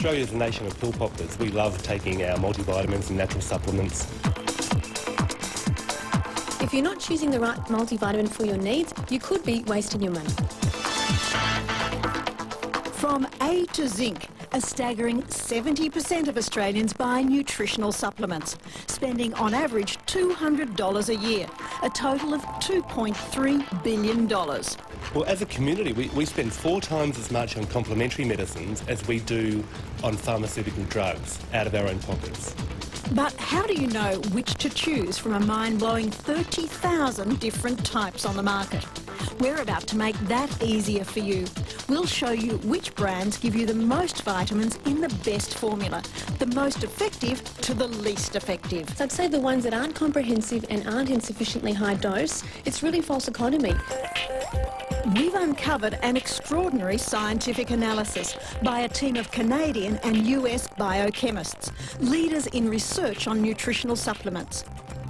Australia is a nation of pill poppers. We love taking our multivitamins and natural supplements. If you're not choosing the right multivitamin for your needs, you could be wasting your money. From A to Zinc, a staggering 70% of Australians buy nutritional supplements, spending on average $200 a year, a total of $2.3 billion. Well, as a community, we spend 4 times as much on complementary medicines as we do on pharmaceutical drugs out of our own pockets. But how do you know which to choose from a mind-blowing 30,000 different types on the market? We're about to make that easier for you. We'll show you which brands give you the most vitamins in the best formula, the most effective to the least effective. So I'd say the ones that aren't comprehensive and aren't in sufficiently high dose, it's really false economy. We've uncovered an extraordinary scientific analysis by a team of Canadian and US biochemists, leaders in research on nutritional supplements.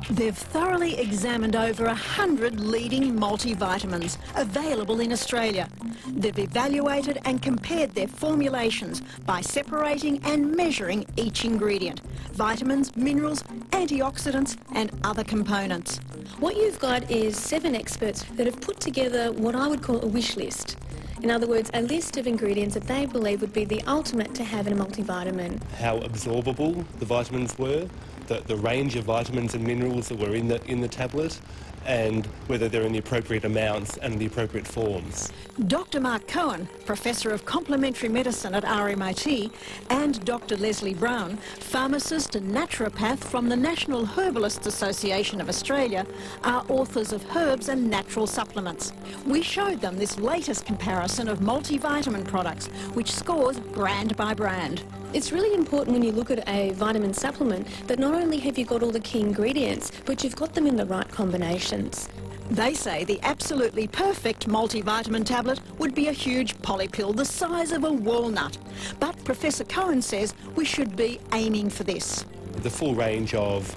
They've thoroughly examined over 100 leading multivitamins available in Australia. They've evaluated and compared their formulations by separating and measuring each ingredient: vitamins, minerals, antioxidants and other components. What you've got is 7 experts that have put together what I would call a wish list. In other words, a list of ingredients that they believe would be the ultimate to have in a multivitamin. How absorbable the vitamins were, the range of vitamins and minerals that were in the tablet, and whether they're in the appropriate amounts and the appropriate forms. Dr. Mark Cohen, Professor of Complementary Medicine at RMIT, and Dr. Leslie Brown, pharmacist and naturopath from the National Herbalists Association of Australia, are authors of Herbs and Natural Supplements. We showed them this latest comparison of multivitamin products, which scores brand by brand. It's really important when you look at a vitamin supplement that not only have you got all the key ingredients, but you've got them in the right combinations. They say the absolutely perfect multivitamin tablet would be a huge polypill the size of a walnut. But Professor Cohen says we should be aiming for this. The full range of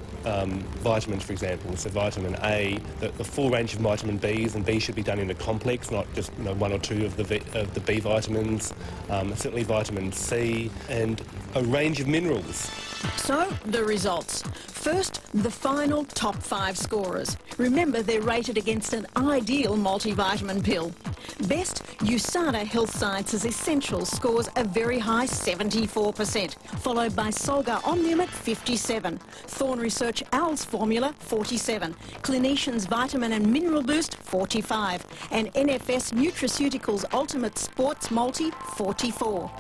vitamins, for example, so vitamin A, the full range of vitamin Bs, and B should be done in a complex, not just 1 or 2 of the B vitamins, certainly vitamin C, and a range of minerals. So, the results. First, the final top 5 scorers. Remember, they're rated against an ideal multivitamin pill. Best, USADA Health Sciences Essentials scores a very high 74%, followed by Solgar Omnium at 57, Thorn Research Owl's Formula 47, Clinicians Vitamin and Mineral Boost 45, and NFS Nutraceuticals Ultimate Sports Multi 44.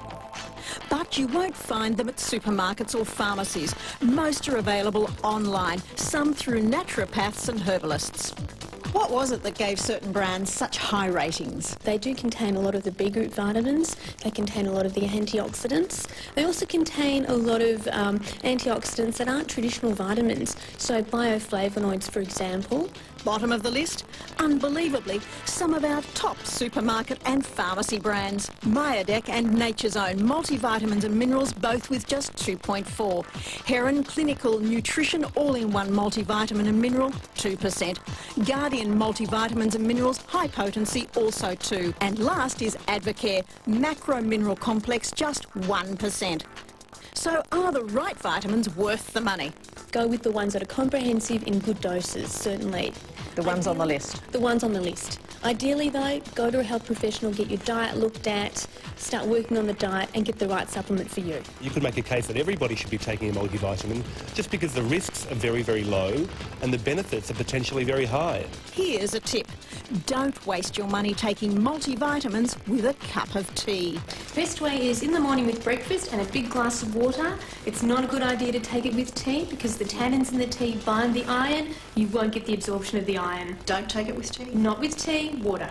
But you won't find them at supermarkets or pharmacies. Most are available online, some through naturopaths and herbalists. What was it that gave certain brands such high ratings? They do contain a lot of the B group vitamins, they contain a lot of the antioxidants. They also contain a lot of antioxidants that aren't traditional vitamins, so bioflavonoids, for example. Bottom of the list, unbelievably, some of our top supermarket and pharmacy brands. Myodec and Nature's Own multivitamins and minerals, both with just 2.4. Heron Clinical Nutrition All-in-One multivitamin and mineral, 2%. Guardian multivitamins and minerals, high potency, also 2. And last is Advocare Macro Mineral Complex, just 1%. So are the right vitamins worth the money? Go with the ones that are comprehensive in good doses, certainly. The ones on the list? The ones on the list. Ideally though, go to a health professional, get your diet looked at, start working on the diet and get the right supplement for you. You could make a case that everybody should be taking a multivitamin just because the risks are very, very low and the benefits are potentially very high. Here's a tip. Don't waste your money taking multivitamins with a cup of tea. Best way is in the morning with breakfast and a big glass of water. It's not a good idea to take it with tea because the tannins in the tea bind the iron. You won't get the absorption of the iron. Don't take it with tea? Not with tea, water.